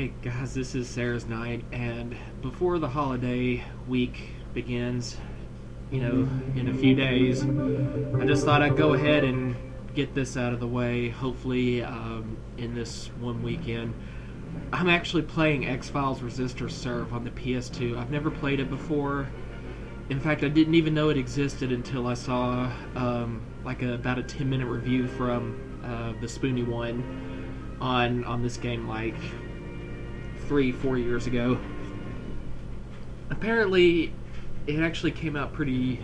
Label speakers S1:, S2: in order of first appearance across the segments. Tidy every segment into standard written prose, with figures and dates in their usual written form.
S1: Hey guys, this is Sarah's night, and before the holiday week begins, in a few days, I just thought I'd go ahead and get this out of the way. Hopefully, in this one weekend, I'm actually playing X-Files Resistor Serve on the PS2. I've never played it before. In fact, I didn't even know it existed until I saw about a 10-minute review from the Spoony one on this game 3-4 years ago. Apparently, it actually came out pretty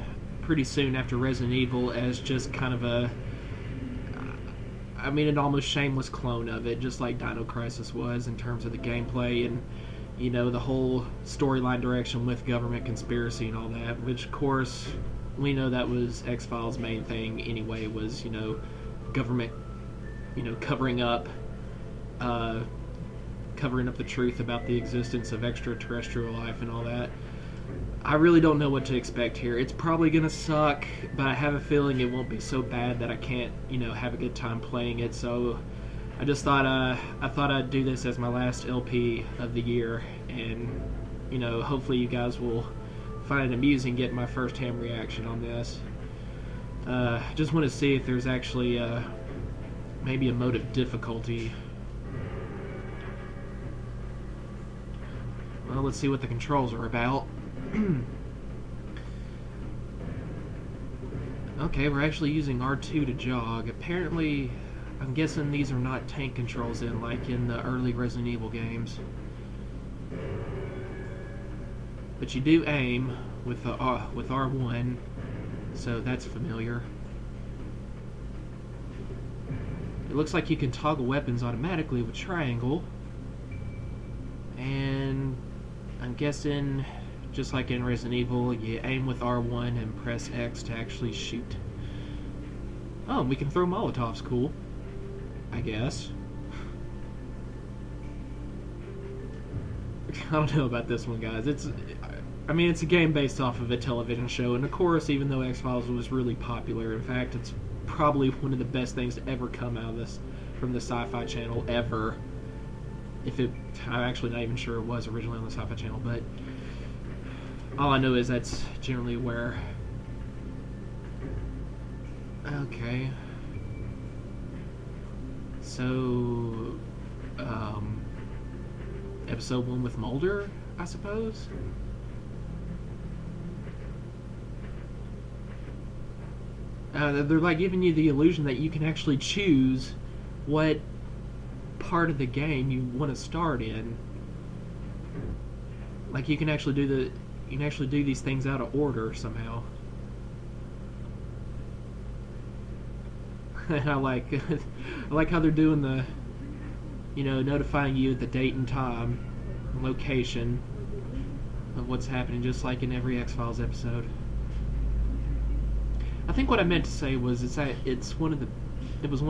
S1: soon after Resident Evil as just kind of an almost shameless clone of it, just like Dino Crisis was in terms of the gameplay and, the whole storyline direction with government conspiracy and all that, which, of course, we know that was X-Files' main thing anyway, was, government, covering up the truth about the existence of extraterrestrial life and all that. I really don't know what to expect here. It's probably going to suck, but I have a feeling it won't be so bad that I can't, have a good time playing it. So I just thought I'd do this as my last LP of the year, and hopefully you guys will find it amusing getting my first-hand reaction on this. Just want to see if there's actually maybe a mode of difficulty. Well, let's see what the controls are about. Okay, we're actually using R2 to jog. Apparently, I'm guessing these are not tank controls like in the early Resident Evil games. But you do aim with R1, so that's familiar. It looks like you can toggle weapons automatically with triangle. And I'm guessing, just like in Resident Evil, you aim with R1 and press X to actually shoot. Oh, we can throw Molotovs. Cool, I guess. I don't know about this one, guys. It's a game based off of a television show, and of course, even though X-Files was really popular, in fact, it's probably one of the best things to ever come out of this from the Sci-Fi Channel ever. I'm actually not even sure it was originally on the Sci-Fi Channel, but all I know is that's generally where. Okay. So, episode 1 with Mulder, I suppose? They're giving you the illusion that you can actually choose what part of the game you want to start in. You can actually do these things out of order somehow. And I like how they're doing the, notifying you the date and time, and location of what's happening, just like in every X-Files episode. I think what I meant to say was it was one of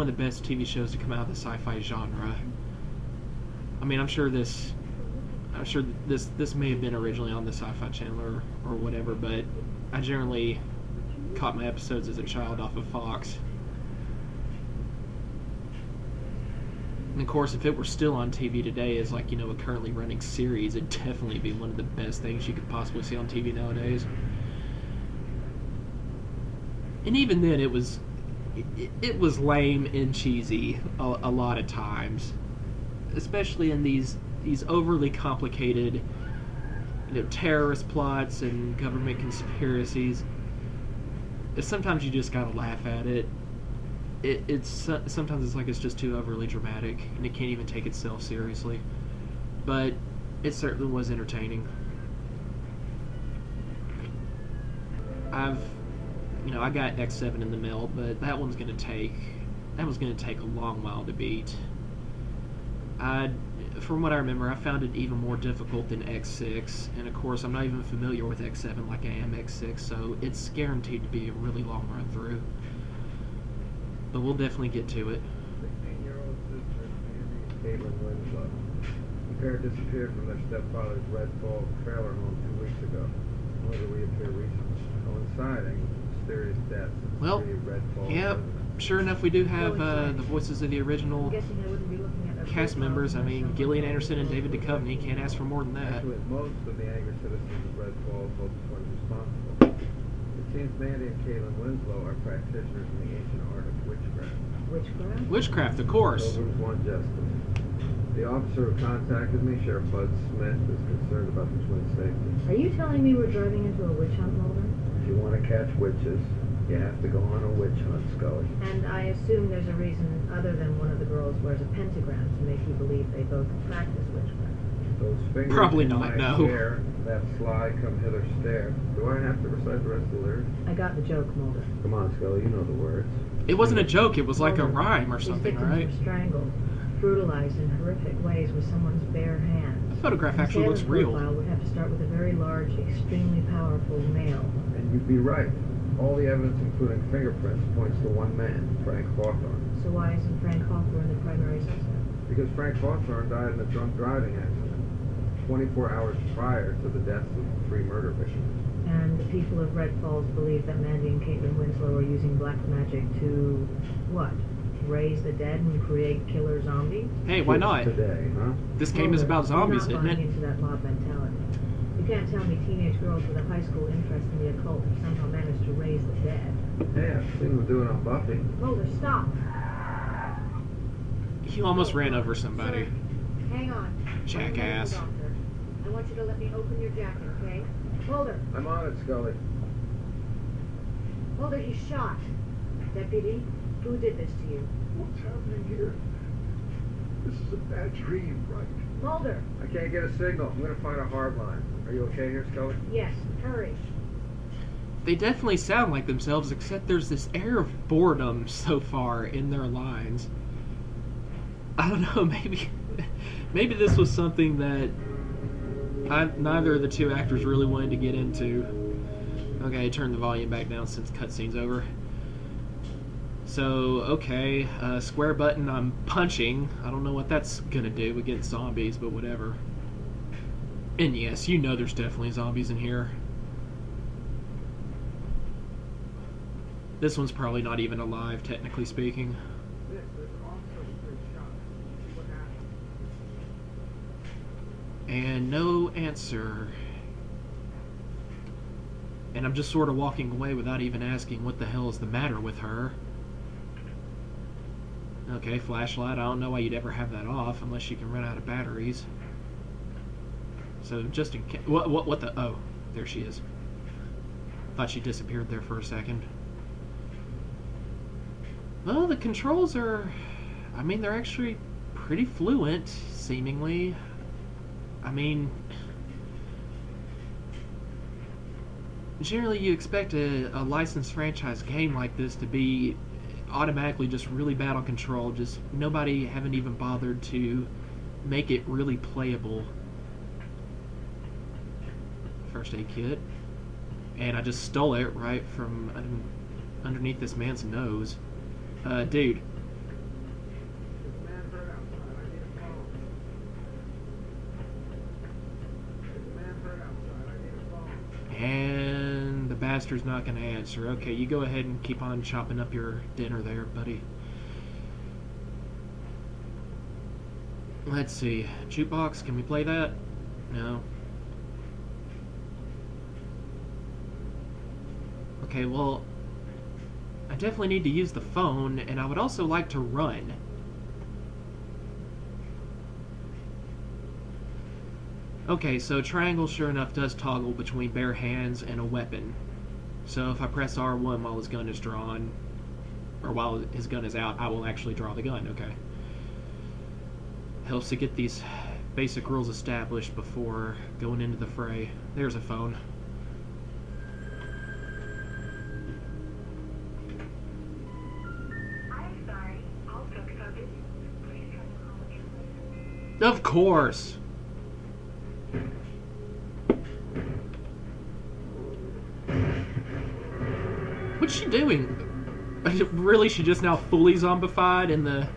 S1: the best TV shows to come out of the sci-fi genre. I'm sure this may have been originally on the Sci-Fi Channel or whatever, but I generally caught my episodes as a child off of Fox. And of course, if it were still on TV today as a currently running series, it'd definitely be one of the best things you could possibly see on TV nowadays. And even then, it was lame and cheesy a lot of times, especially in these overly complicated, terrorist plots and government conspiracies. Sometimes you just gotta laugh at it. Sometimes it's just too overly dramatic, and it can't even take itself seriously. But it certainly was entertaining. I got X7 in the mail, but that was gonna take a long while to beat. From what I remember, I found it even more difficult than X6, and of course I'm not even familiar with X7 like I am X6, so it's guaranteed to be a really long run through. But we'll definitely get to it.
S2: 16-year-old sister, Caitlin Winslow. The pair disappeared from their stepfather's Red Falls trailer home 2 weeks ago. However, reappeared recently, coinciding with mysterious deaths in the
S1: Well,
S2: city of Red Falls.
S1: yep, sure enough we do have the voices of the original
S3: I'm guessing I wouldn't be looking at
S1: cast members. I mean, Gillian Anderson and David Duchovny can't ask for more than that.
S2: Actually, most of the angry citizens of Red Falls hope the one responsible. It seems Mandy and Caitlin Winslow are practitioners in the ancient art of witchcraft.
S3: Witchcraft?
S1: Witchcraft, of course.
S2: So there was one justice. The officer who contacted me, Sheriff Bud Smith, is concerned about the twins' safety.
S3: Are you telling me we're driving into a witch hunt, Mulder?
S2: If you want to catch witches, you have to go on a witch hunt, Scully.
S3: And I assume there's a reason other than one of the girls wears a pentagram to make you believe they both practice witchcraft.
S2: Those fingers
S1: Probably
S2: in
S1: not,
S2: my
S1: no.
S2: hair, that sly come hither stare. Do I have to recite the rest of the lyrics?
S3: I got the joke, Mulder.
S2: Come on, Scully, you know the words.
S1: It wasn't a joke, it was like a rhyme or
S3: These
S1: something,
S3: victims
S1: right?
S3: were strangled, brutalized in horrific ways with someone's bare hands.
S1: The photograph
S3: The
S1: actually looks
S3: Salem
S1: real.
S3: profile would have to start with a very large, extremely powerful male.
S2: And you'd be right. All the evidence, including fingerprints, points to one man, Frank Hawthorne.
S3: So why isn't Frank Hawthorne the primary suspect?
S2: Because Frank Hawthorne died in a drunk driving accident 24 hours prior to the deaths of 3 murder victims.
S3: And the people of Red Falls believe that Mandy and Caitlin Winslow are using black magic to, what? Raise the dead and create killer zombies?
S1: Hey, why not?
S2: Today, huh?
S1: This game is about zombies,
S3: I'm not
S1: isn't
S3: buying
S1: it?
S3: into that mob mentality. You can't tell me teenage girls with a high school interest in the occult have somehow managed to raise the dead.
S2: Hey, I've seen them do it on Buffy.
S3: Mulder, stop!
S1: He almost ran over somebody.
S3: Sir, hang on.
S1: Jackass.
S3: I'm the medical doctor. I want you to let me open your jacket, okay? Mulder!
S2: I'm on it, Scully.
S3: Mulder, he's shot. Deputy, who did this to you?
S4: What's happening here? This is a bad dream, right?
S3: Mulder!
S2: I can't get a signal. I'm going to find a hard line. Are you okay here, Scully?
S3: Yes, hurry.
S1: They definitely sound like themselves, except there's this air of boredom so far in their lines. I don't know, maybe this was something that neither of the two actors really wanted to get into. Okay, turn the volume back down since cutscene's over. So, okay, square button, I'm punching. I don't know what that's gonna do against zombies, but whatever. And yes, you know there's definitely zombies in here. This one's probably not even alive, technically speaking.
S2: There's an officer who's been shot. See what happened.
S1: And no answer. And I'm just sort of walking away without even asking what the hell is the matter with her. Okay, flashlight. I don't know why you'd ever have that off unless you can run out of batteries. So just in case... What the... Oh, there she is. Thought she disappeared there for a second. Well, the controls are... I mean, they're actually pretty fluent, seemingly. I mean... Generally, you expect a licensed franchise game like this to be automatically just really bad on control. Just nobody haven't even bothered to make it really playable. First aid kit. And I just stole it right from underneath this man's nose. Dude.
S2: There's a man hurt outside. I need a phone. There's a man hurt outside. I need a phone.
S1: And the bastard's not going to answer. Okay, you go ahead and keep on chopping up your dinner there, buddy. Let's see. Jukebox, can we play that? No. Okay, well, I definitely need to use the phone, and I would also like to run. Okay, so triangle sure enough does toggle between bare hands and a weapon. So if I press R1 while his gun is drawn, or while his gun is out, I will actually draw the gun, okay. Helps to get these basic rules established before going into the fray. There's a phone.
S5: I'm sorry. I'll fix this. Please try to call again later.
S1: Of course! What's she doing? Really, she just now fully zombified in the...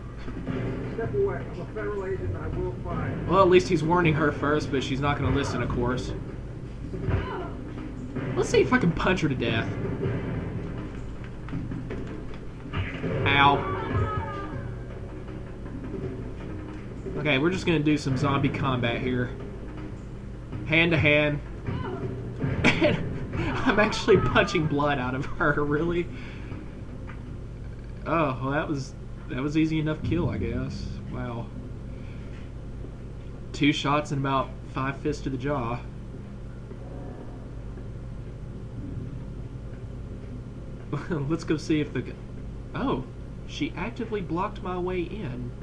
S2: Step away. I'm a federal agent and I will find.
S1: Well, at least he's warning her first, but she's not going to listen, of course. Let's see if I can punch her to death. Ow. Okay, we're just gonna do some zombie combat here. Hand to hand. And I'm actually punching blood out of her, really? Oh, well that was easy enough kill, I guess. Wow. 2 shots and about 5 fists to the jaw. Let's go see if the... Oh, she actively blocked my way in.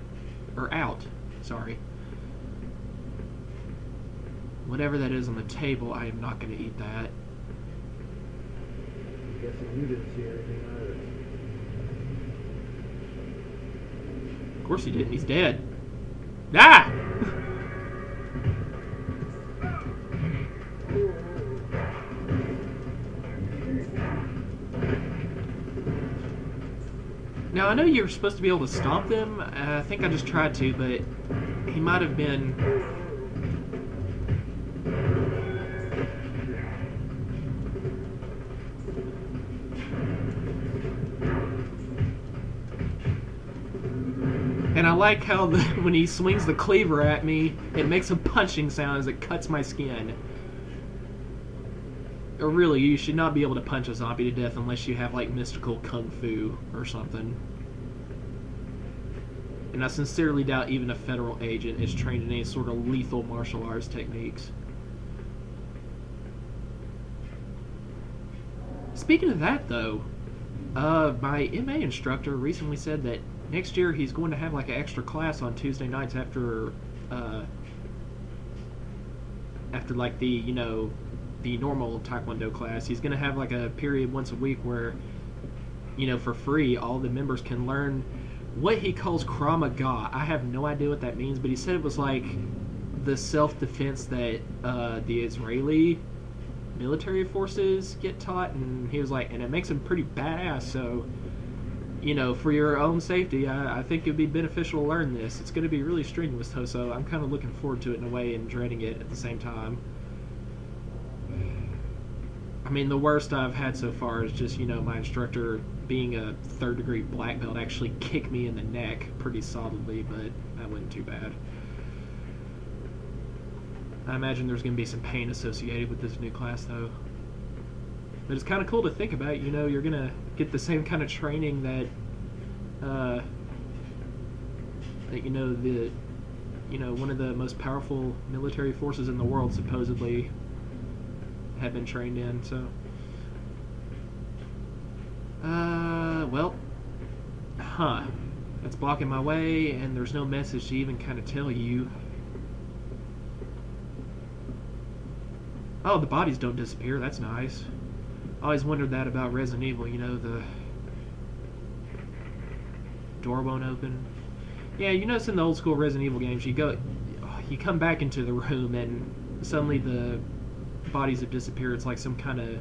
S1: Or out. Sorry. Whatever that is on the table, I am not going to eat that.
S2: I'm guessing you didn't see anything either.
S1: Of course he didn't. He's dead. Ah! Now, I know you're supposed to be able to stomp them. I think I just tried to, but he might have been... And I like how when he swings the cleaver at me, it makes a punching sound as it cuts my skin. Or really, you should not be able to punch a zombie to death unless you have, like, mystical kung fu or something. And I sincerely doubt even a federal agent is trained in any sort of lethal martial arts techniques. Speaking of that, though, my MA instructor recently said that next year he's going to have, like, an extra class on Tuesday nights after like, the, you know... the normal Taekwondo class. He's going to have like a period once a week where, you know, for free, all the members can learn what he calls Krav Maga. I have no idea what that means, but he said it was like the self-defense that the Israeli military forces get taught, and he was like, and it makes him pretty badass, so, you know, for your own safety, I think it would be beneficial to learn this. It's going to be really strenuous, though, so I'm kind of looking forward to it in a way and dreading it at the same time. I mean, the worst I've had so far is just, you know, my instructor, being a 3rd degree black belt, actually kicked me in the neck pretty solidly, but that wasn't too bad. I imagine there's going to be some pain associated with this new class, though. But it's kind of cool to think about, you know, you're going to get the same kind of training that, you know, one of the most powerful military forces in the world supposedly had been trained in, so... well... Huh. That's blocking my way, and there's no message to even kind of tell you. Oh, the bodies don't disappear, that's nice. I always wondered that about Resident Evil, you know, the... door won't open. Yeah, you notice in the old school Resident Evil games, you come back into the room, and suddenly the bodies have disappeared. It's like some kind of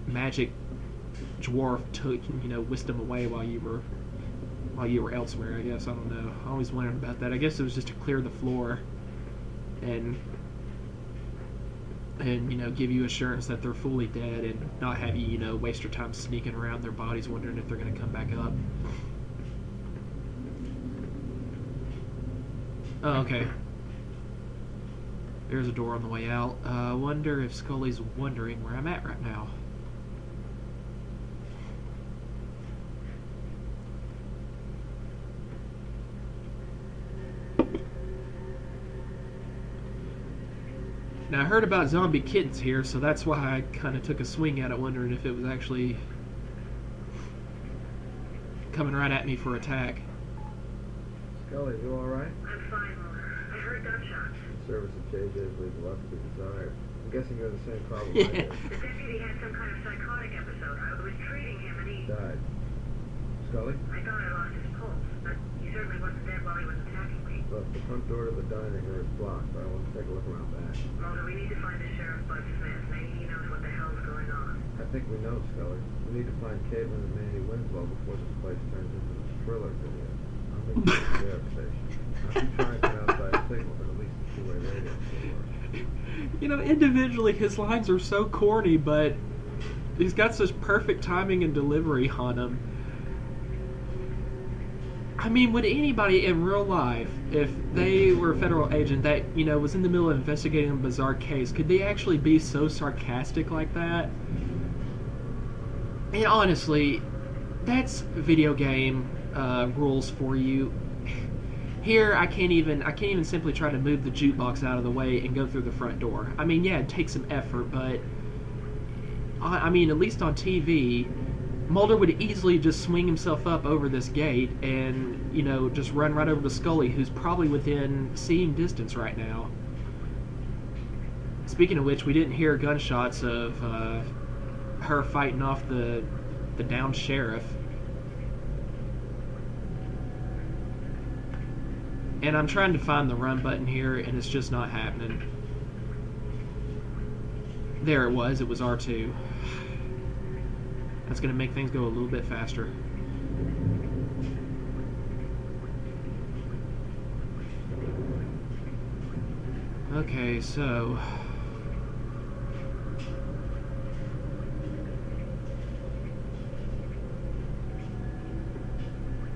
S1: magic dwarf took, you know, whisked them away while you were elsewhere, I guess. I don't know. I always wondered about that. I guess it was just to clear the floor and you know, give you assurance that they're fully dead and not have you, you know, waste your time sneaking around their bodies wondering if they're going to come back up. Oh, okay. There's a door on the way out. I wonder if Scully's wondering where I'm at right now. Now, I heard about zombie kittens here, so that's why I kind of took a swing at it, wondering if it was actually coming right at me for attack.
S2: Scully, you alright?
S5: I'm fine, Mulder. I heard gunshots.
S2: Service at JJ's leaves a lot to be desired. I'm guessing you're the same problem I
S1: Yeah.
S2: did.
S5: The deputy had some kind of psychotic episode. I was treating him and he...
S2: Died. Scully?
S5: I thought I lost his pulse, but he certainly wasn't dead while he was attacking me.
S2: Look, the front door to the dining room is blocked, but I want to take a look around back.
S5: Mulder, we need to find the sheriff, Bud Smith. Maybe he knows what the hell's going on.
S2: I think we know, Scully. We need to find Caitlin and Mandy Winslow before this place turns into a thriller video. I'll meet you at the sheriff station. I'll keep trying for an outside signal, but at least the two-way radio will work.
S1: You know, individually, his lines are so corny, but he's got such perfect timing and delivery on them. I mean, would anybody in real life, if they were a federal agent that, you know, was in the middle of investigating a bizarre case, could they actually be so sarcastic like that? And honestly, that's video game rules for you. Here, I can't even simply try to move the jukebox out of the way and go through the front door. I mean, yeah, it takes some effort, but I mean, at least on TV, Mulder would easily just swing himself up over this gate and, you know, just run right over to Scully, who's probably within seeing distance right now. Speaking of which, we didn't hear gunshots of her fighting off the downed sheriff. And I'm trying to find the run button here, and it's just not happening. There it was R2. That's going to make things go a little bit faster. Okay, so...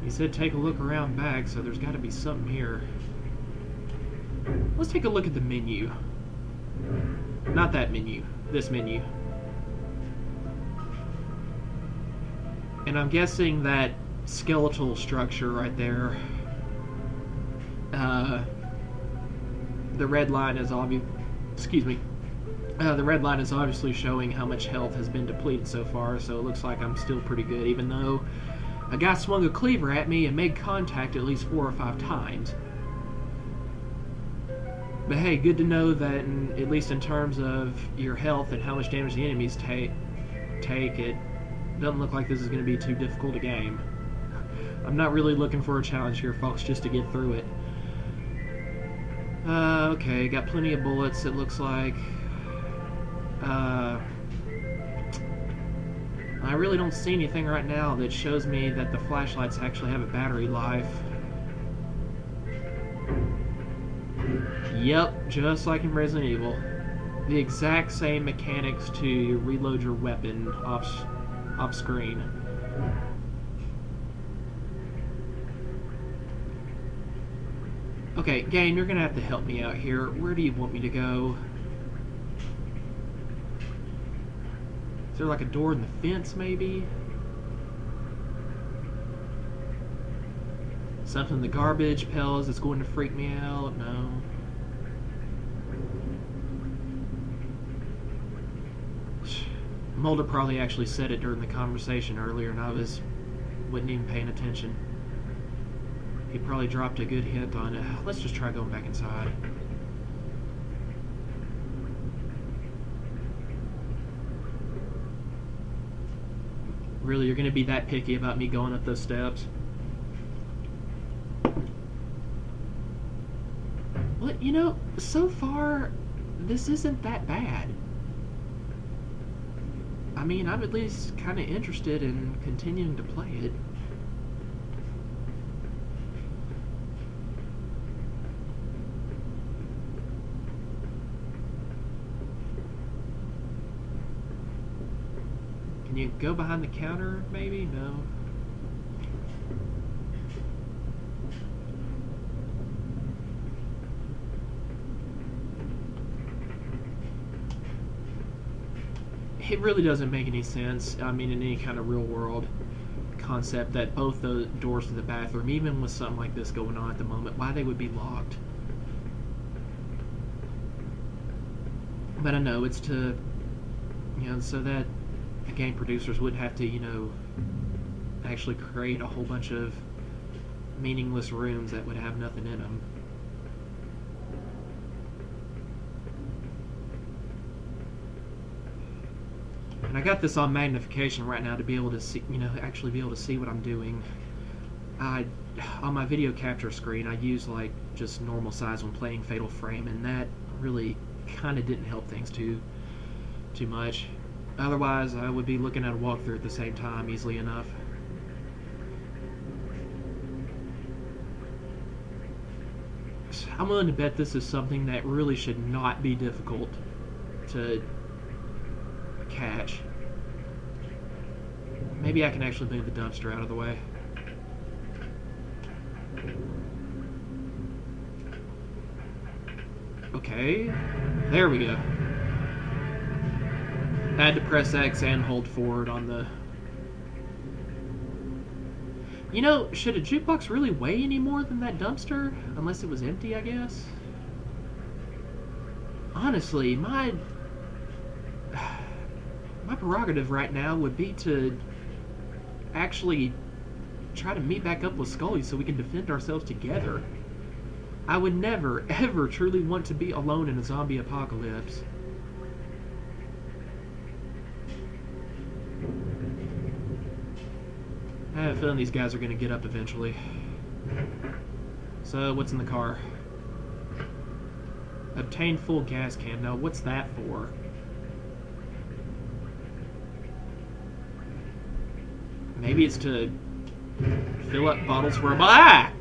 S1: he said take a look around back, so there's got to be something here. Let's take a look at the menu. Not that menu, this menu. And I'm guessing that skeletal structure right there, the red line is the red line is obviously showing how much health has been depleted so far, so it looks like I'm still pretty good, even though a guy swung a cleaver at me and made contact at least 4 or 5 times. But hey, good to know that at least in terms of your health and how much damage the enemies take, it doesn't look like this is going to be too difficult a game. I'm not really looking for a challenge here, folks, just to get through it. Okay, got plenty of bullets, it looks like. I really don't see anything right now that shows me that the flashlights actually have a battery life. Yep, just like in Resident Evil. The exact same mechanics to reload your weapon off screen. Okay, game, you're gonna have to help me out here. Where do you want me to go? Is there like a door in the fence, maybe? Something in the garbage pails that's going to freak me out? No. Mulder probably actually said it during the conversation earlier and I wasn't even paying attention. He probably dropped a good hint on it. Let's just try going back inside. Really, you're going to be that picky about me going up those steps? Well, you know, so far, this isn't that bad. I mean, I'm at least kind of interested in continuing to play it. Can you go behind the counter, maybe? No. It really doesn't make any sense, I mean, in any kind of real world concept, that both the doors to the bathroom, even with something like this going on at the moment, why they would be locked. But I know it's to, you know, so that the game producers wouldn't have to, you know, actually create a whole bunch of meaningless rooms that would have nothing in them. And I got this on magnification right now to be able to see, you know, actually be able to see what I'm doing. On my video capture screen, I use like just normal size when playing Fatal Frame, and that really kind of didn't help things too much. Otherwise, I would be looking at a walkthrough at the same time easily enough. I'm willing to bet this is something that really should not be difficult to catch. Maybe I can actually move the dumpster out of the way. Okay. There we go. I had to press X and hold forward on the... You know, should a jukebox really weigh any more than that dumpster? Unless it was empty, I guess? Honestly, my prerogative right now would be to actually try to meet back up with Scully so we can defend ourselves together. I would never, ever truly want to be alone in a zombie apocalypse. I have a feeling these guys are going to get up eventually. So, what's in the car? Obtain full gas can. Now, what's that for? Maybe it's to fill up bottles for a... Ah!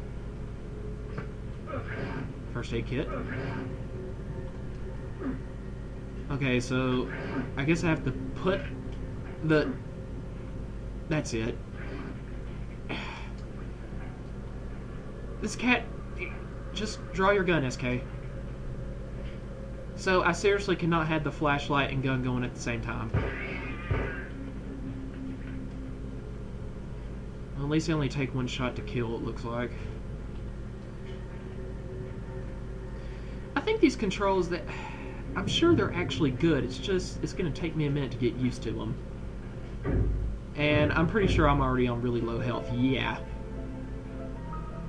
S1: First aid kit. Okay, so I guess I have to put the... That's it. This cat... Just draw your gun, SK. So, I seriously cannot have the flashlight and gun going at the same time. Well, at least they only take one shot to kill, it looks like. I think these controls, that I'm sure they're actually good. It's just, it's going to take me a minute to get used to them. And I'm pretty sure I'm already on really low health. Yeah.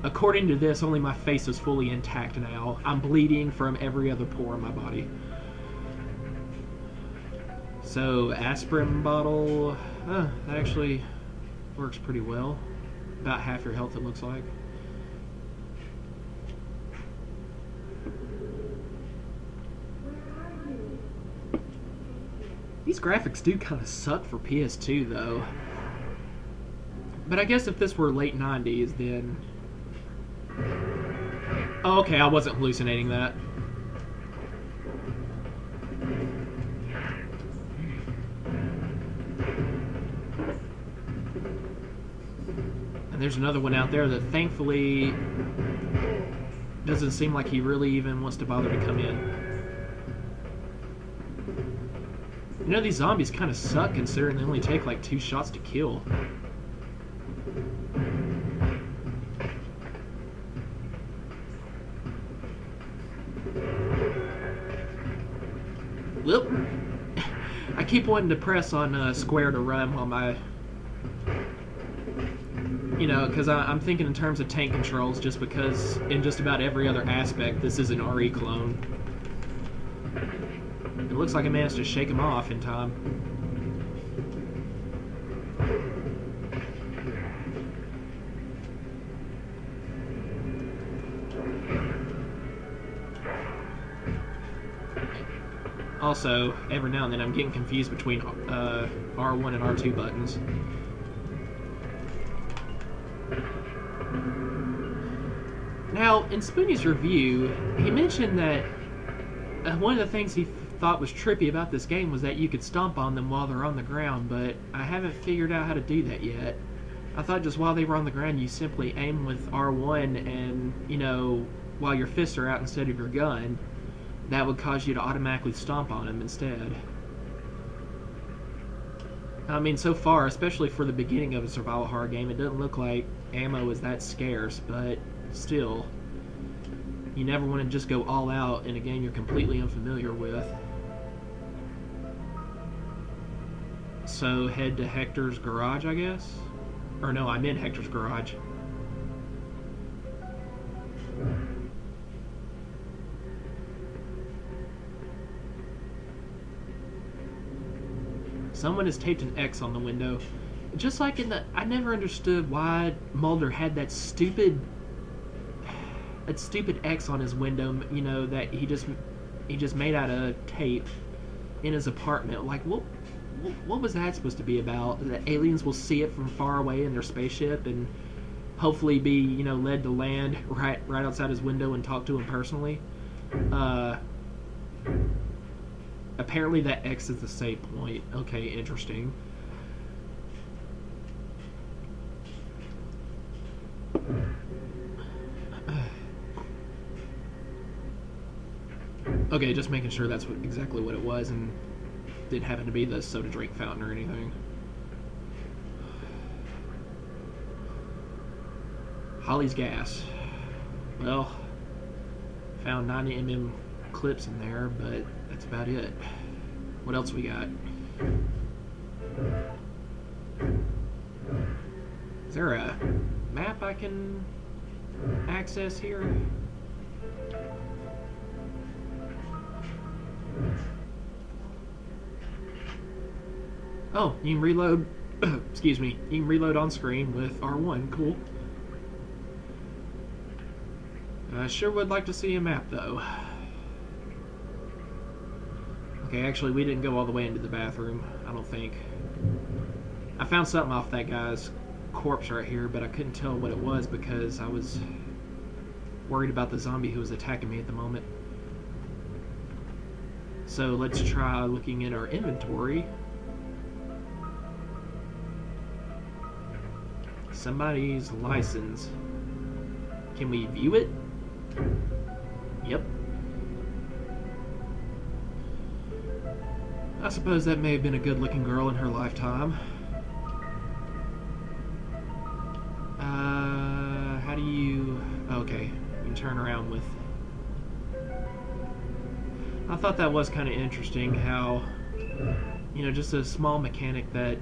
S1: According to this, only my face is fully intact now. I'm bleeding from every other pore in my body. So, aspirin bottle... that actually works pretty well. About half your health, it looks like. These graphics do kind of suck for PS2, though. But I guess if this were late 90s, then... Oh, okay, I wasn't hallucinating that. And there's another one out there that thankfully doesn't seem like he really even wants to bother to come in. You know, these zombies kind of suck considering they only take like 2 shots to kill. Whoop. I keep wanting to press on square to run while my... You know, because I'm thinking in terms of tank controls just because in just about every other aspect this is an RE clone. It looks like I managed to shake him off in time. Also, every now and then I'm getting confused between R1 and R2 buttons. Now, in Spoonie's review, he mentioned that one of the things he thought was trippy about this game was that you could stomp on them while they're on the ground, but I haven't figured out how to do that yet. I thought just while they were on the ground you simply aim with R1 and, you know, while your fists are out instead of your gun, that would cause you to automatically stomp on them instead. I mean, so far, especially for the beginning of a survival horror game, it doesn't look like ammo is that scarce, but still, you never want to just go all out in a game you're completely unfamiliar with. So, head to Hector's garage, I guess? Or no, I'm in Hector's garage. Someone has taped an X on the window. Just like in the... I never understood why Mulder had that stupid X on his window, you know, that he just made out of tape in his apartment. Like, what was that supposed to be about? That aliens will see it from far away in their spaceship and hopefully be, you know, led to land right outside his window and talk to him personally. Apparently that X is the save point. Okay, interesting. Okay, just making sure that's exactly what it was and didn't happen to be the soda drink fountain or anything. Holly's gas. Well, found 90mm clips in there, but that's about it. What else we got? Is there a map I can access here? Oh, you can reload. Excuse me. You can reload on screen with R1. Cool. I sure would like to see a map, though. Okay, actually, we didn't go all the way into the bathroom, I don't think. I found something off that guy's corpse right here, but I couldn't tell what it was because I was worried about the zombie who was attacking me at the moment. So let's try looking at our inventory. Somebody's license. Can we view it? Yep. I suppose that may have been a good-looking girl in her lifetime. How do you... Okay, you can turn around with... I thought that was kind of interesting how, you know, just a small mechanic that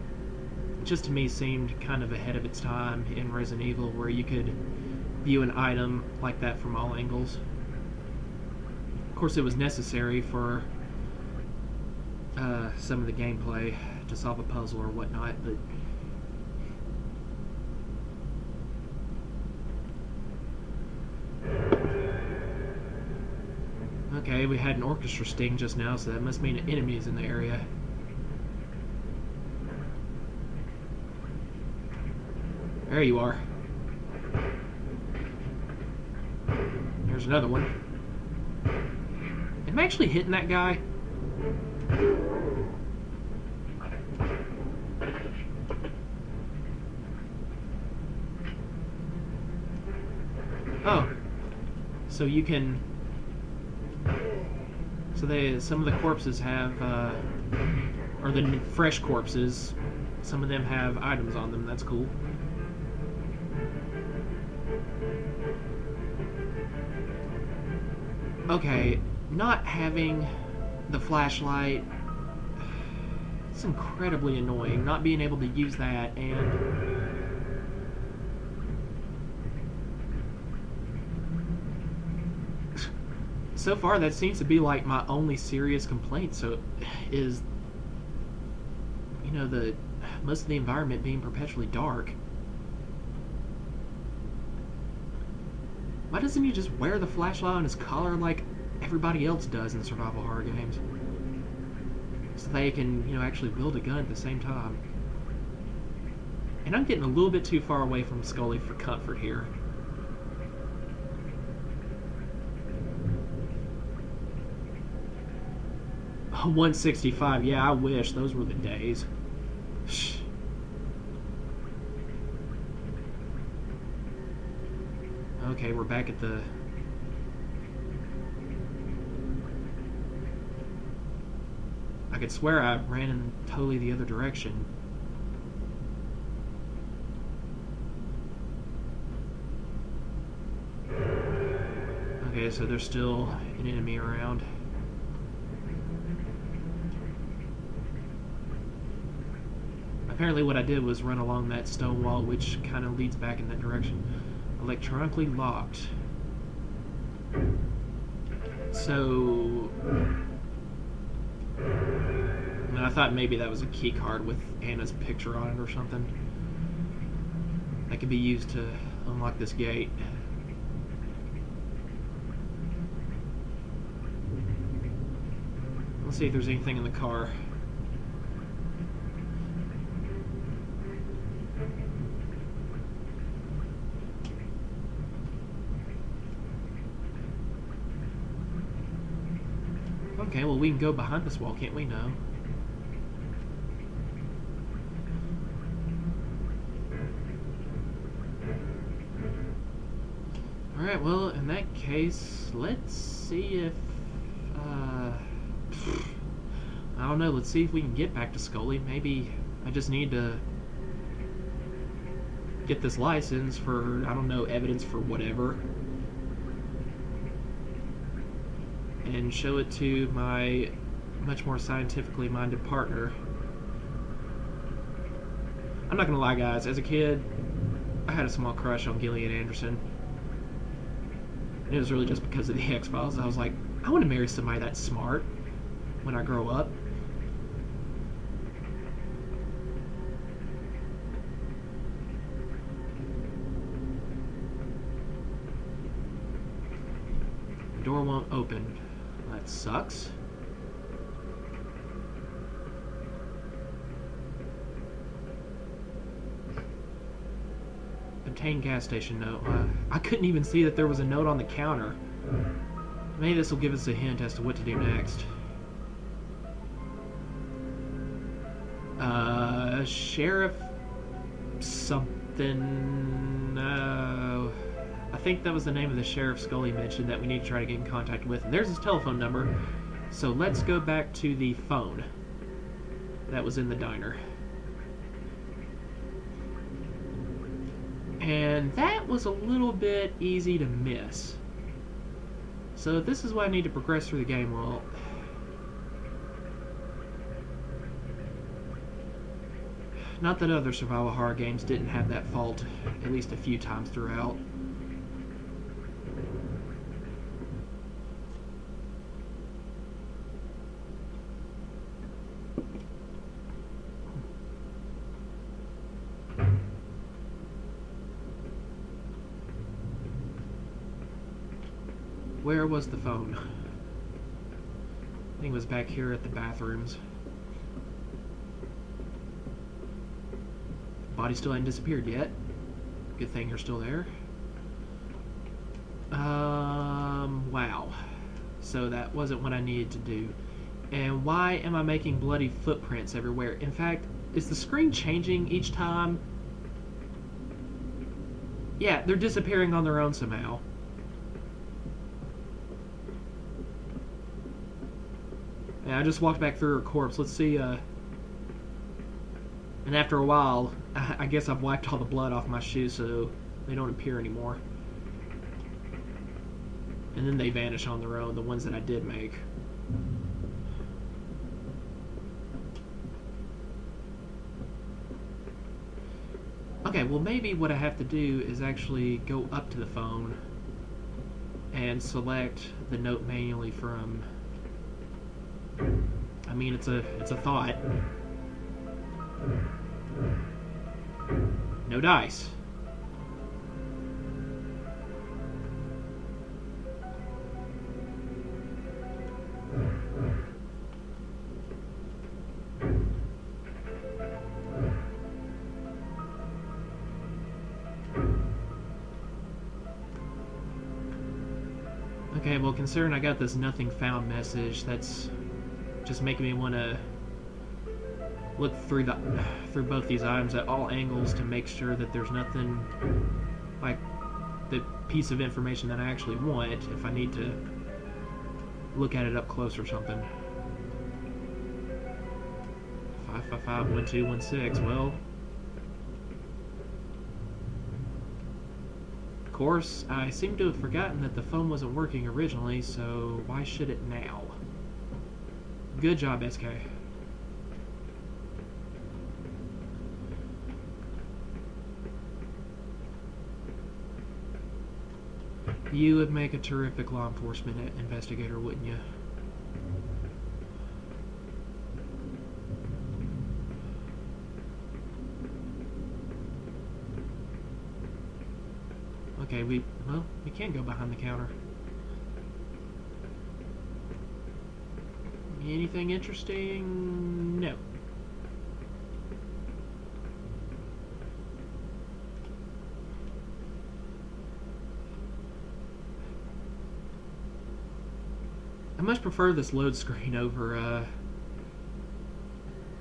S1: just to me seemed kind of ahead of its time in Resident Evil, where you could view an item like that from all angles. Of course, it was necessary for some of the gameplay to solve a puzzle or whatnot, but okay, we had an orchestra sting just now, so that must mean an enemy is in the area. There you are. There's another one. Am I actually hitting that guy? Oh. So you can... So some of the corpses have, or the fresh corpses, some of them have items on them. That's cool. Okay, not having the flashlight, it's incredibly annoying. Not being able to use that, and so far that seems to be like my only serious complaint. So is, you know, the most of the environment being perpetually dark. Why doesn't he just wear the flashlight on his collar like everybody else does in survival horror games? So they can, you know, actually build a gun at the same time. And I'm getting a little bit too far away from Scully for comfort here. Oh, 165, yeah, I wish those were the days. Okay, we're back at the... I could swear I ran in totally the other direction. Okay, so there's still an enemy around. Apparently what I did was run along that stone wall, which kind of leads back in that direction. Electronically locked. So... I thought maybe that was a key card with Anna's picture on it or something. That could be used to unlock this gate. Let's see if there's anything in the car. Okay, well we can go behind this wall, can't we? No. Alright, well in that case, let's see if... I don't know, let's see if we can get back to Scully. Maybe I just need to get this license for, I don't know, evidence for whatever. And show it to my much more scientifically minded partner. I'm not gonna lie, guys, as a kid, I had a small crush on Gillian Anderson. And it was really just because of the X-Files. I was like, I want to marry somebody that's smart when I grow up. The door won't open. That sucks. Obtain gas station note. I couldn't even see that there was a note on the counter. Maybe this will give us a hint as to what to do next. Sheriff something. I think that was the name of the sheriff Scully mentioned that we need to try to get in contact with. And there's his telephone number. So let's go back to the phone that was in the diner. And that was a little bit easy to miss. So if this is what I need to progress through the game, well, not that other survival horror games didn't have that fault at least a few times throughout. Where was the phone? I think it was back here at the bathrooms. Body still hadn't disappeared yet. Good thing you're still there. Wow. So that wasn't what I needed to do. And why am I making bloody footprints everywhere? In fact, is the screen changing each time? Yeah, they're disappearing on their own somehow. Yeah, I just walked back through her corpse. Let's see, and after a while, I guess I've wiped all the blood off my shoes so they don't appear anymore. And then they vanish on their own, the ones that I did make. Okay, well maybe what I have to do is actually go up to the phone and select the note manually from... I mean, it's a thought. No dice. Okay, well, considering I got this nothing found message, that's just making me want to look through both these items at all angles to make sure that there's nothing like the piece of information that I actually want if I need to look at it up close or something. 555-1216. Well, of course, I seem to have forgotten that the phone wasn't working originally, so why should it now? Good job, SK. You would make a terrific law enforcement investigator, wouldn't you? Okay, we can go behind the counter. Anything interesting? No. I much prefer this load screen over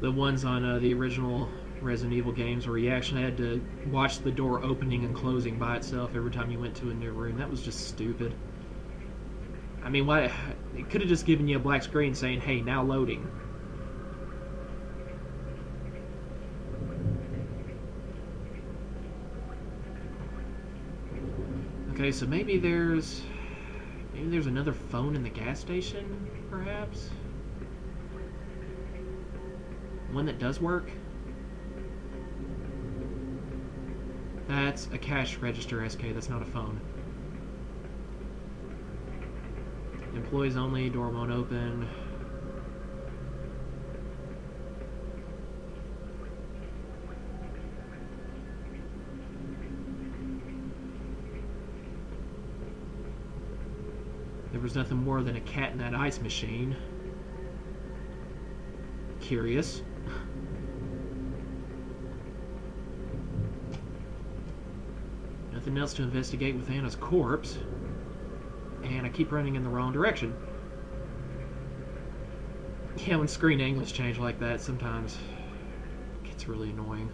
S1: the ones on the original Resident Evil games where you actually had to watch the door opening and closing by itself every time you went to a new room. That was just stupid. I mean, why? It could have just given you a black screen saying, hey, now loading. Okay, so maybe there's another phone in the gas station, perhaps? One that does work? That's a cash register, SK. That's not a phone. Employees only, door won't open. There was nothing more than a cat in that ice machine. Curious. Nothing else to investigate with Anna's corpse. And I keep running in the wrong direction. Yeah, when screen angles change like that, sometimes it gets really annoying.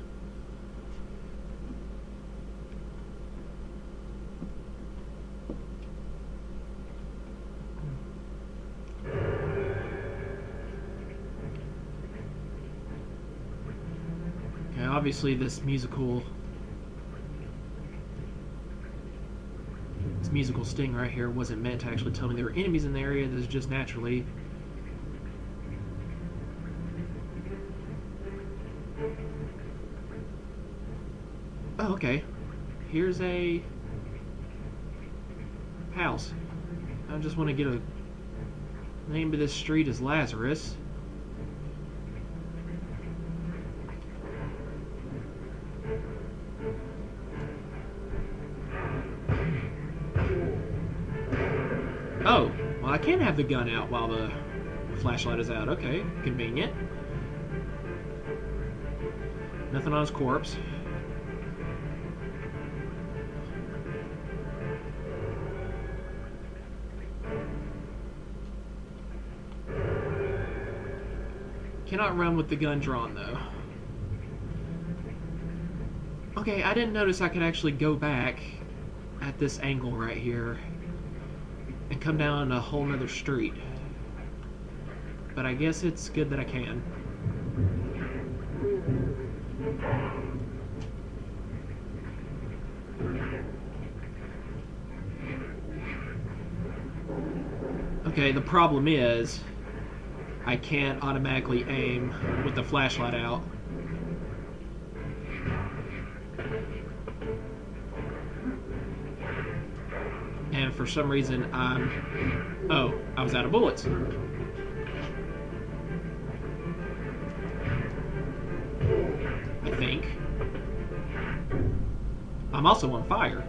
S1: Okay, obviously this musical sting right here wasn't meant to actually tell me there were enemies in the area. This is just naturally. Oh, okay. Here's a house. I just want to get a name of this street is Lazarus. Oh, well, I can have the gun out while the flashlight is out. Okay, convenient. Nothing on his corpse. Cannot run with the gun drawn, though. Okay, I didn't notice I could actually go back at this angle right here and come down a whole nother street. But I guess it's good that I can. Okay, the problem is I can't automatically aim with the flashlight out. And for some reason I was out of bullets. I think. I'm also on fire.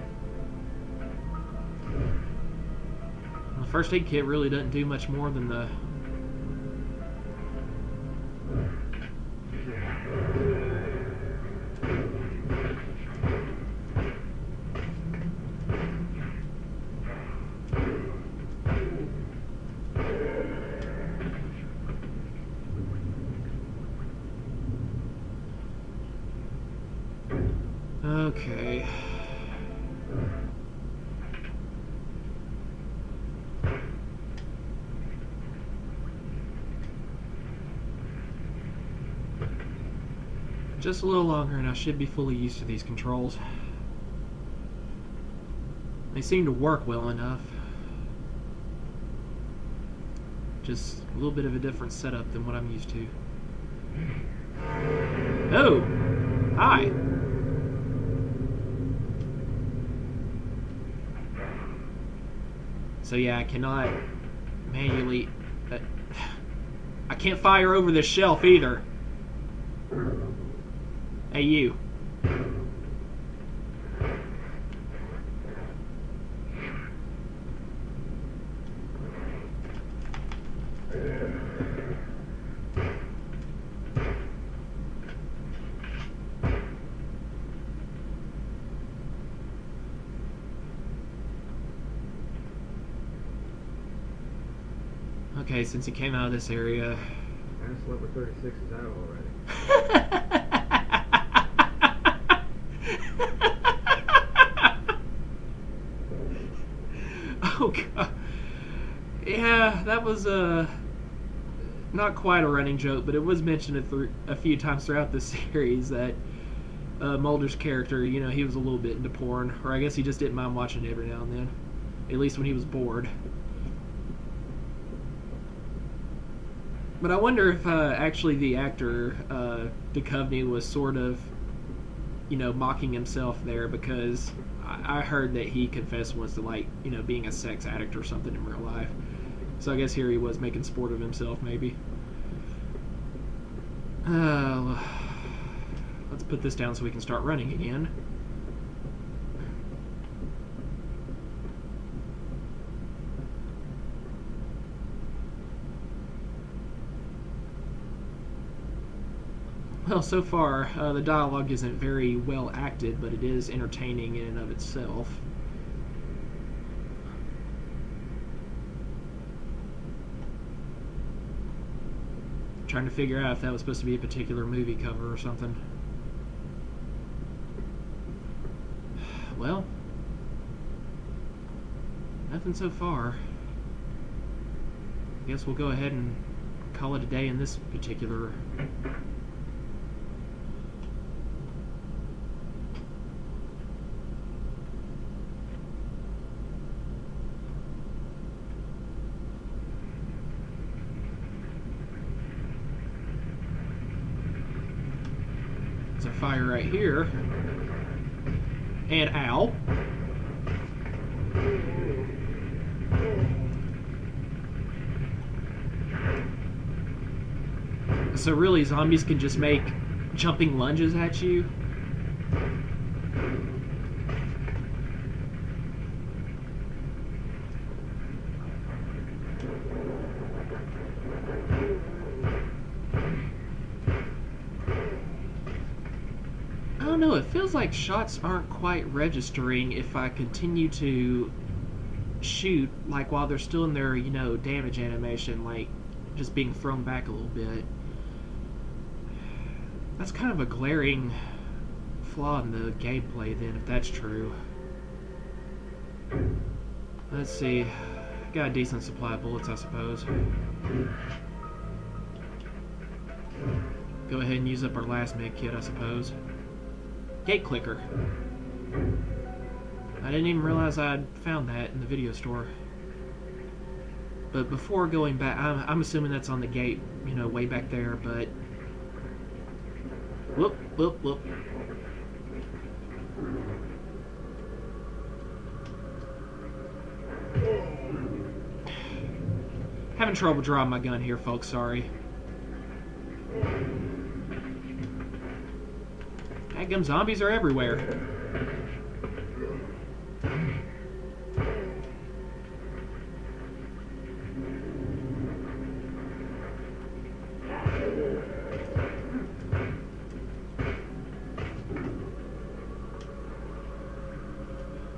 S1: The first aid kit really doesn't do much more than the... Okay. Just a little longer and I should be fully used to these controls. They seem to work well enough. Just a little bit of a different setup than what I'm used to. Oh! Hi! So yeah, I cannot manually... I can't fire over this shelf either. Hey, you. Okay, since he came out of this area...
S2: Mass level 36 is out already.
S1: Oh, God. Yeah, that was not quite a running joke, but it was mentioned a few times throughout the series that Mulder's character, you know, he was a little bit into porn, or I guess he just didn't mind watching it every now and then, at least when he was bored. But I wonder if actually the actor Duchovny was sort of, you know, mocking himself there, because I heard that he confessed once to, like, you know, being a sex addict or something in real life. So I guess here he was making sport of himself, maybe. Let's put this down so we can start running again. Well, so far, the dialogue isn't very well acted, but it is entertaining in and of itself. Trying to figure out if that was supposed to be a particular movie cover or something. Well, nothing so far. Guess we'll go ahead and call it a day in this particular. There's a fire right here. And ow. So really, zombies can just make jumping lunges at you? I don't know, it feels like shots aren't quite registering if I continue to shoot, like while they're still in their, you know, damage animation, like just being thrown back a little bit. That's kind of a glaring flaw in the gameplay then, if that's true. Let's see. Got a decent supply of bullets, I suppose. Go ahead and use up our last med kit, I suppose. Gate clicker. I didn't even realize I'd found that in the video store. But before going back, I'm assuming that's on the gate, you know, way back there, but... Whoop, whoop, whoop. Having trouble drawing my gun here, folks, sorry. Daggum zombies are everywhere.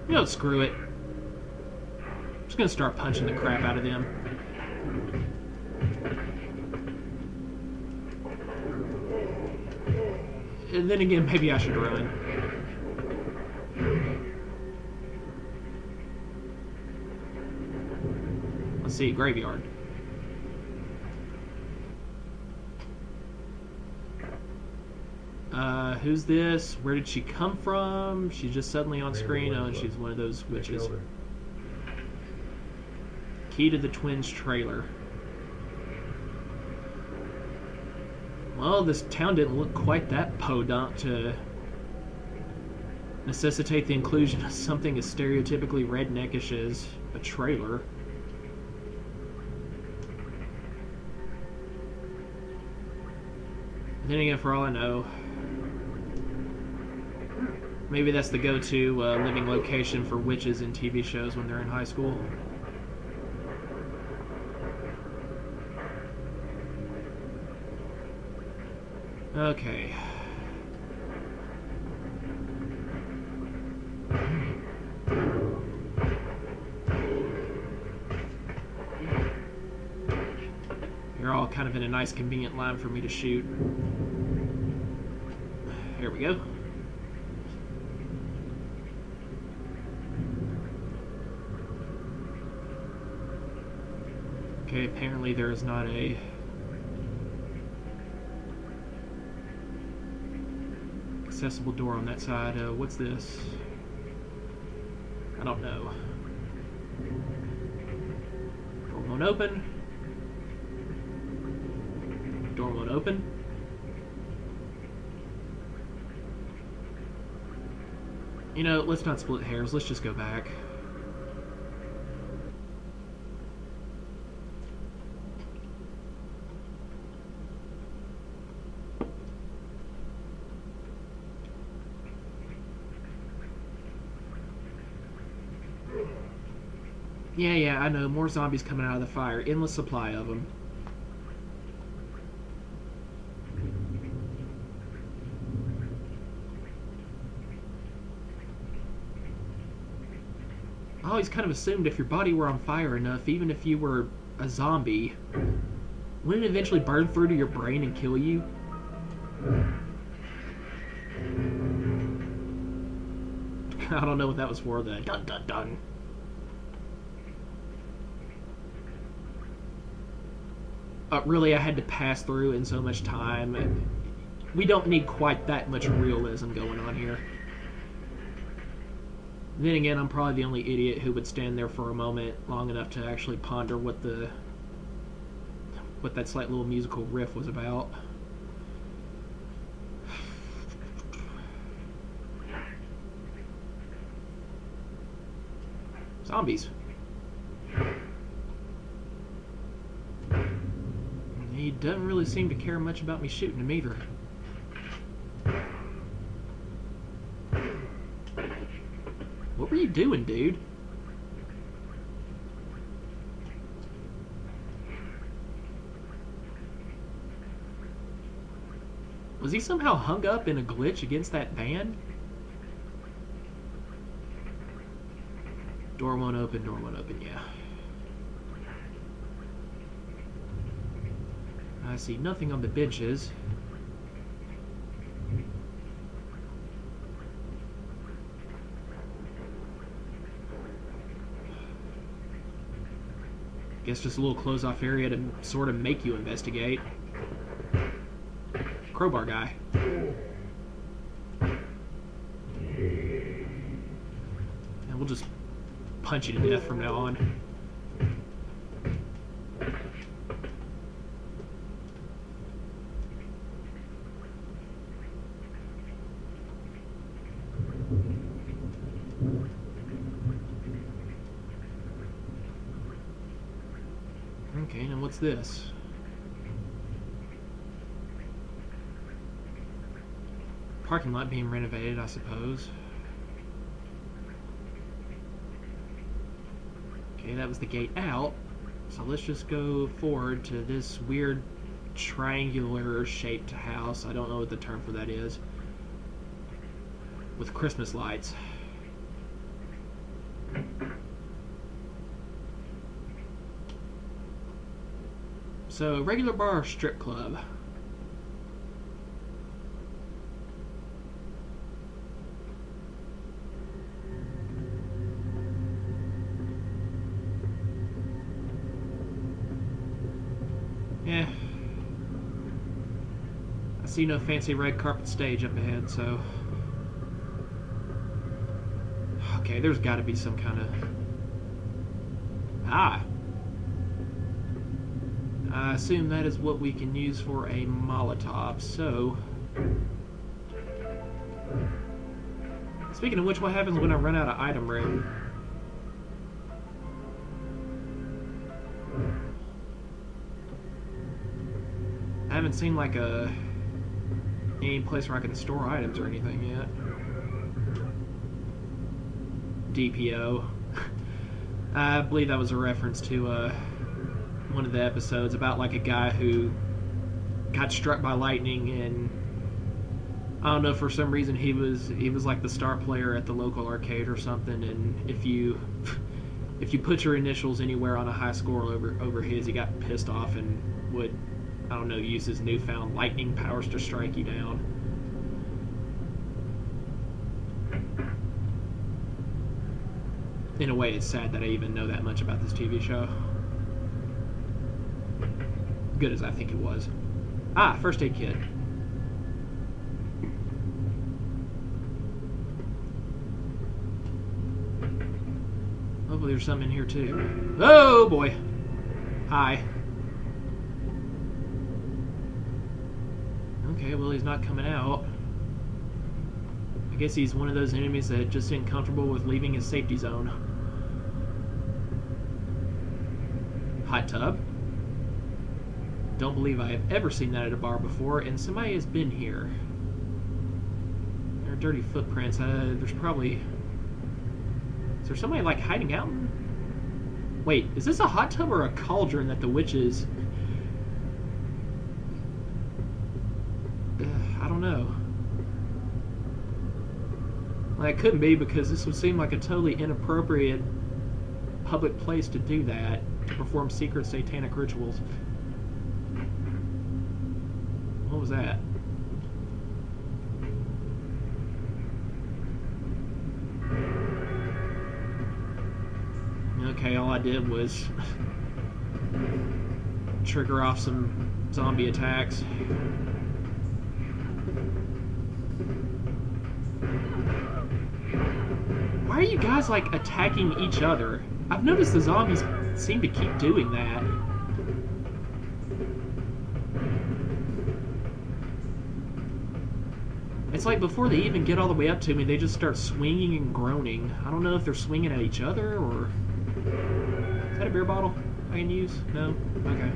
S1: You know, screw it. I'm just gonna start punching the crap out of them. And then again, maybe I should run. Let's see, graveyard. Who's this? Where did she come from? She's just suddenly on screen. Oh, and she's one of those witches. Key to the Twins trailer. Well, this town didn't look quite that podunk to necessitate the inclusion of something as stereotypically redneckish as a trailer. Then again, for all I know, maybe that's the go-to living location for witches in TV shows when they're in high school. Okay. You're all kind of in a nice convenient line for me to shoot. Here we go. Okay, apparently there is not a accessible door on that side. What's this? I don't know. Door won't open. Door won't open. You know, let's not split hairs. Let's just go back. Yeah, I know. More zombies coming out of the fire. Endless supply of them. I always kind of assumed if your body were on fire enough, even if you were a zombie, wouldn't it eventually burn through to your brain and kill you? I don't know what that was for, the dun dun dun. Really, I had to pass through in so much time. We don't need quite that much realism going on here. Then again, I'm probably the only idiot who would stand there for a moment long enough to actually ponder what that slight little musical riff was about. Zombies. He doesn't really seem to care much about me shooting him either. What were you doing, dude? Was he somehow hung up in a glitch against that van? Door won't open, yeah. I see nothing on the benches. Guess just a little closed-off area to sort of make you investigate. Crowbar guy. And we'll just punch you to death from now on. Okay, now what's this? Parking lot being renovated, I suppose. Okay, that was the gate out. So let's just go forward to this weird triangular shaped house. I don't know what the term for that is. With Christmas lights. So, regular bar or strip club? Yeah. I see no fancy red carpet stage up ahead, so... Okay, there's gotta be some kind of... Ah! I assume that is what we can use for a Molotov, so... Speaking of which, what happens when I run out of item room? I haven't seen like any place where I can store items or anything yet. DPO. I believe that was a reference to one of the episodes about like a guy who got struck by lightning, and I don't know, for some reason he was like the star player at the local arcade or something, and if you put your initials anywhere on a high score over his, he got pissed off and would, I don't know, use his newfound lightning powers to strike you down. In a way, it's sad that I even know that much about this TV show. Good as I think it was. Ah, first aid kit. Hopefully there's something in here too. Oh boy. Hi. Okay, well he's not coming out. I guess he's one of those enemies that just isn't comfortable with leaving his safety zone. Hot tub. Don't believe I have ever seen that at a bar before, and somebody has been here. There are dirty footprints. There's probably... Is there somebody like hiding out? Wait, is this a hot tub or a cauldron that the witches... I don't know. Well, it couldn't be, because this would seem like a totally inappropriate public place to do that, to perform secret satanic rituals. What was that? Okay, all I did was trigger off some zombie attacks. Why are you guys like attacking each other? I've noticed the zombies seem to keep doing that. It's like before they even get all the way up to me, they just start swinging and groaning. I don't know if they're swinging at each other or... Is that a beer bottle I can use? No? Okay.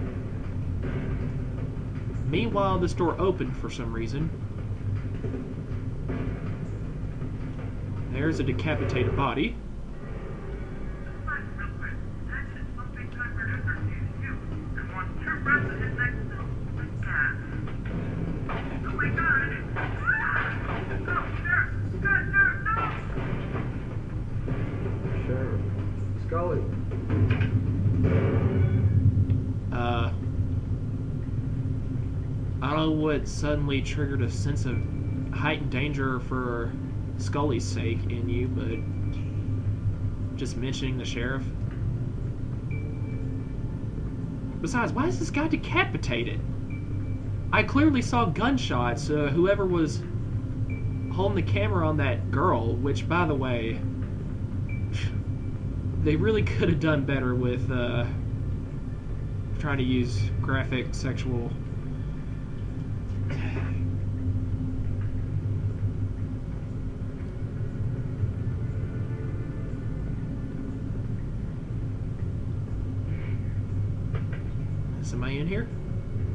S1: Meanwhile, this door opened for some reason. There's a decapitated body.
S2: Sheriff. Scully.
S1: I don't know what suddenly triggered a sense of heightened danger for Scully's sake in you, but just mentioning the sheriff. Besides, why is this guy decapitated? I clearly saw gunshots. Whoever was holding the camera on that girl, which, by the way, they really could have done better with trying to use graphic sexual... Somebody in here?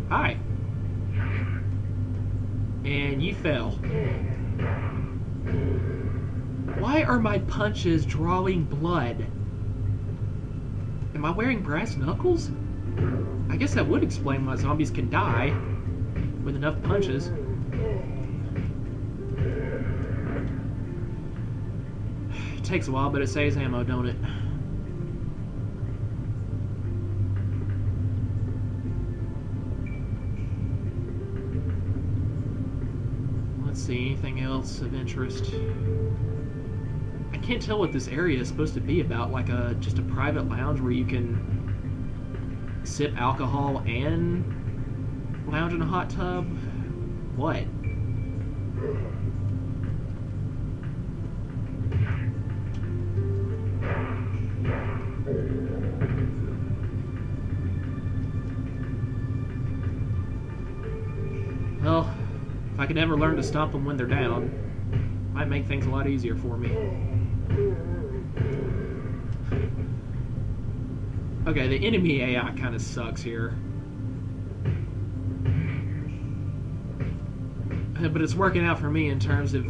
S1: Hi. And you fell. Why are my punches drawing blood? Am I wearing brass knuckles? I guess that would explain why zombies can die with enough punches. It takes a while, but it saves ammo, don't it? See anything else of interest? I can't tell what this area is supposed to be about, like just a private lounge where you can sip alcohol and lounge in a hot tub? What? Well, if I could ever learn to stop them when they're down, might make things a lot easier for me. Okay, the enemy AI kind of sucks here. But it's working out for me in terms of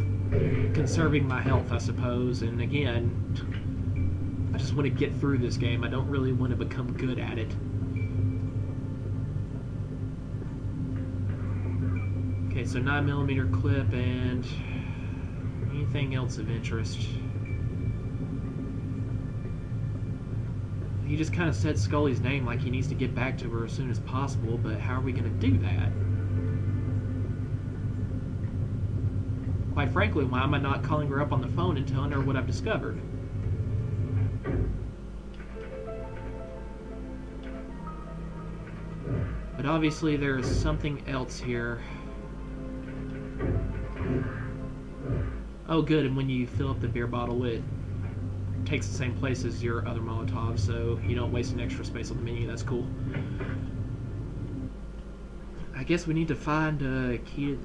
S1: conserving my health, I suppose. And again, I just want to get through this game. I don't really want to become good at it. Okay, so 9mm clip and anything else of interest. He just kind of said Scully's name like he needs to get back to her as soon as possible, but how are we going to do that? Quite frankly, why am I not calling her up on the phone and telling her what I've discovered? But obviously there is something else here. Oh good, and when you fill up the beer bottle it takes the same place as your other Molotovs, so you don't waste an extra space on the menu. That's cool. I guess we need to find a key.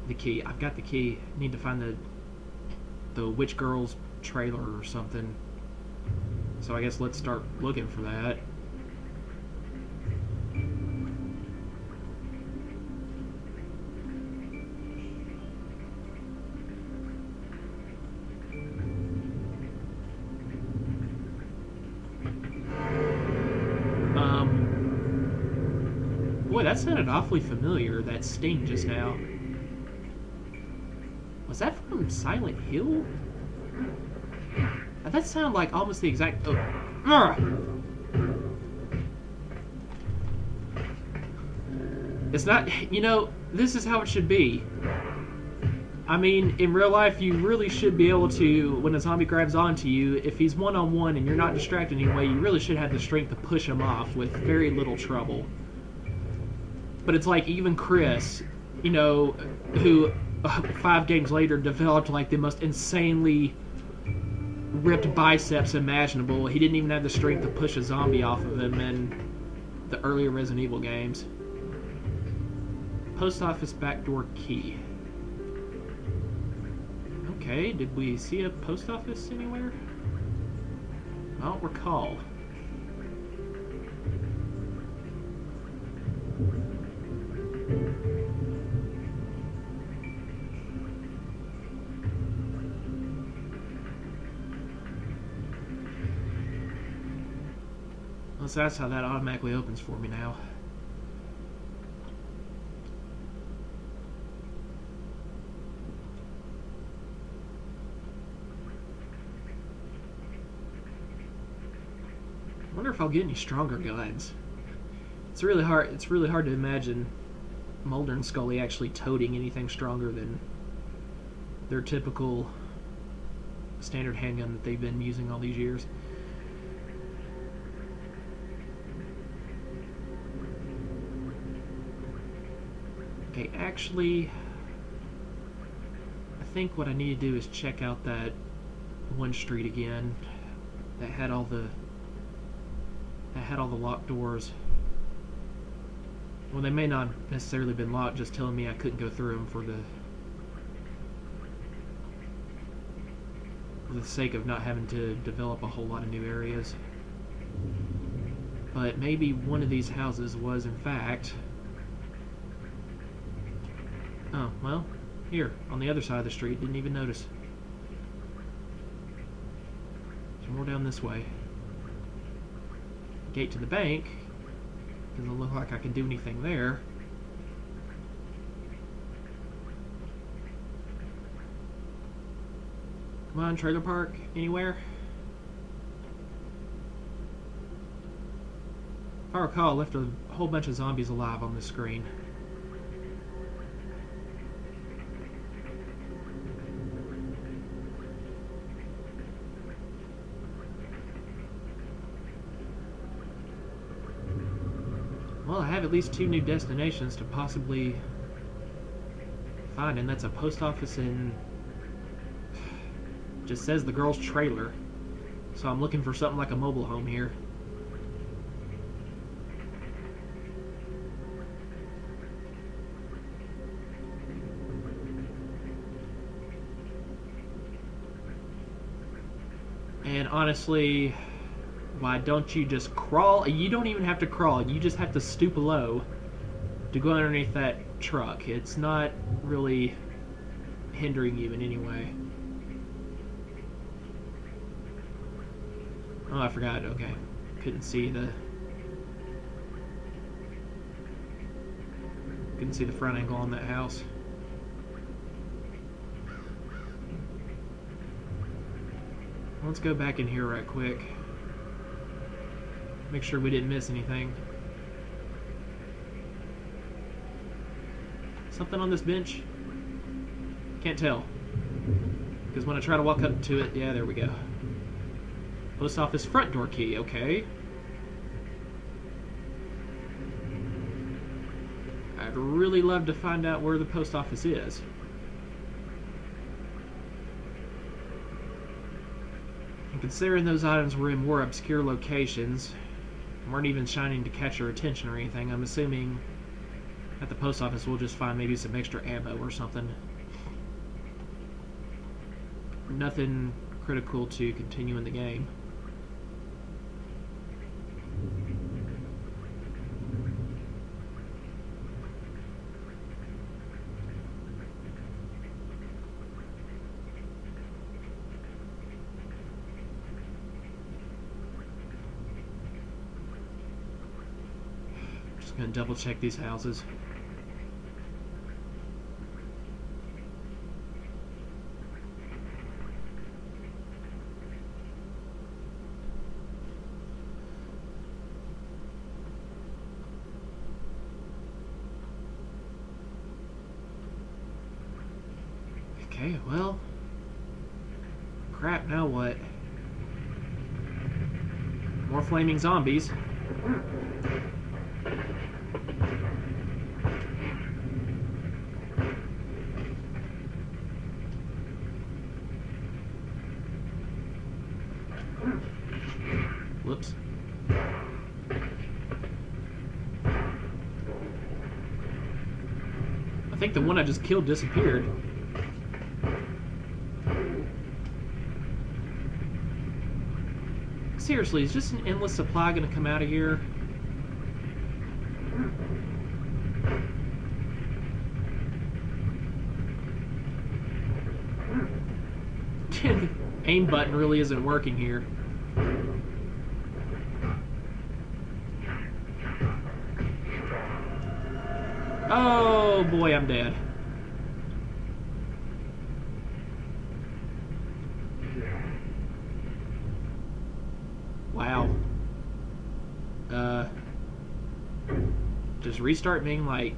S1: The key. I've got the key. Need to find the Witch Girl's trailer or something. So I guess let's start looking for that. Boy, that sounded awfully familiar, that sting just now. Was that from Silent Hill? That sounded like almost the exact... It's not... You know, this is how it should be. I mean, in real life, you really should be able to, when a zombie grabs onto you, if he's one-on-one and you're not distracted in any way, you really should have the strength to push him off with very little trouble. But it's like even Chris, you know, who 5 games later developed like the most insanely ripped biceps imaginable. He didn't even have the strength to push a zombie off of him in the earlier Resident Evil games. Post office backdoor key. Okay, did we see a post office anywhere? I don't recall. So that's how that automatically opens for me now. I wonder if I'll get any stronger guns. It's really hard. It's really hard to imagine Mulder and Scully actually toting anything stronger than their typical standard handgun that they've been using all these years. Okay, actually, I think what I need to do is check out that one street again that had all the locked doors. Well, they may not necessarily been locked, just telling me I couldn't go through them for the sake of not having to develop a whole lot of new areas. But maybe one of these houses was in fact... Oh, well, here, on the other side of the street, didn't even notice. There's more down this way. Gate to the bank. Doesn't look like I can do anything there. Come on, trailer park, anywhere? If I recall, I left a whole bunch of zombies alive on the screen. Well, I have at least 2 new destinations to possibly find, and that's a post office in... just says the girl's trailer. So I'm looking for something like a mobile home here. And honestly... why don't you just crawl? You don't even have to crawl. You just have to stoop low to go underneath that truck. It's not really hindering you in any way. Oh, I forgot. Okay. Couldn't see the front angle on that house. Let's go back in here right quick. Make sure we didn't miss anything. Something on this bench? Can't tell. Because when I try to walk up to it, yeah, there we go. Post office front door key, okay. I'd really love to find out where the post office is. Considering those items were in more obscure locations, weren't even shining to catch our attention or anything, I'm assuming at the post office we'll just find maybe some extra ammo or something. Nothing critical to continue in the game. Just gonna double check these houses. Okay, well, crap, now what? More flaming zombies. Whoops. I think the one I just killed disappeared. Seriously, is just an endless supply gonna come out of here? Aim button really isn't working here. Oh boy, I'm dead. Wow. Does restart mean like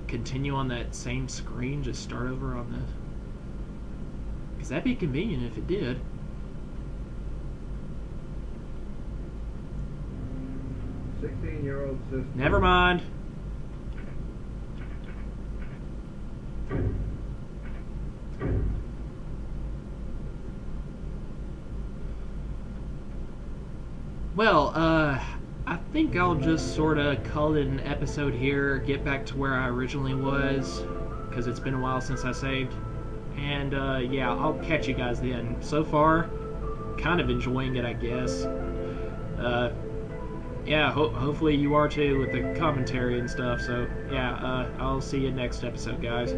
S1: continue on that same screen, just start over on this? Because that'd be convenient if it did.
S2: Sixteen-year-old sister.
S1: Never mind. Well, I think I'll just sort of call it an episode here, get back to where I originally was, because it's been a while since I saved. And, yeah, I'll catch you guys then. So far, kind of enjoying it, I guess. Yeah, hopefully you are too with the commentary and stuff. So, yeah, I'll see you next episode, guys.